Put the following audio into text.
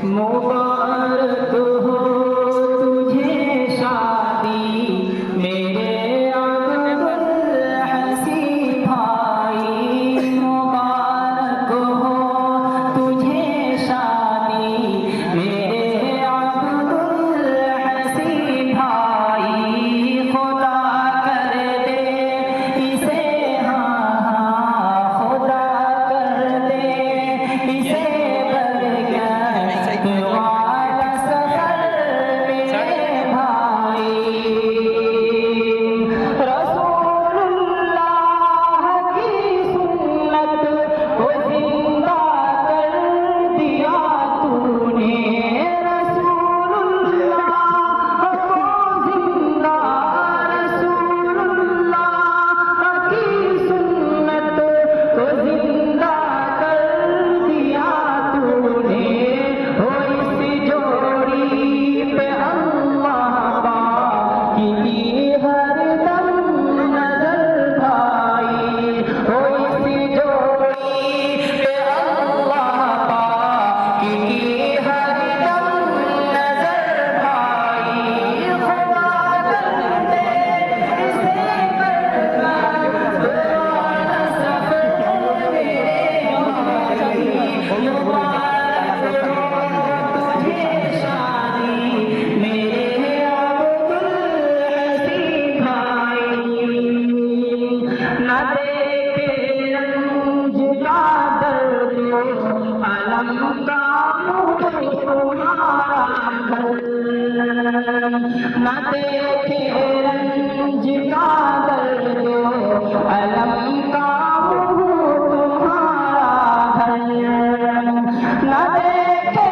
मुबारक हो तुझे शादी मेरे अब्दुल हसी भाई। मुबारक हो तुझे शादी मेरे अब्दुल हसी भाई। खुदा कर दे इसे खुदा कर दे इसे वाला सफर मेरे भाई। रसूलुल्लाह की सुन्नत को जिंदा कर दिया तूने। रसूलुल्लाह को जिंदा, रसूलुल्लाह की सुन्नत को जिंदा कर दिया तूने। हो इस जोड़ी पे अल्लाह पाक की हरदम नजर भाई। हो इस जोड़ी पे अल्लाह पाक की हरदम नजर भाई। खुदा कर दे इसे बर्बाद वाला सफर मेरे भाई। मुबारक हो तुझे शादी मेरे अब्दुल हसी भाई। न देखे रंज का दर्द अलम का तुम्हारा घर। न देखे रंज का दर्द अलम का तुम्हारा घर। न देखे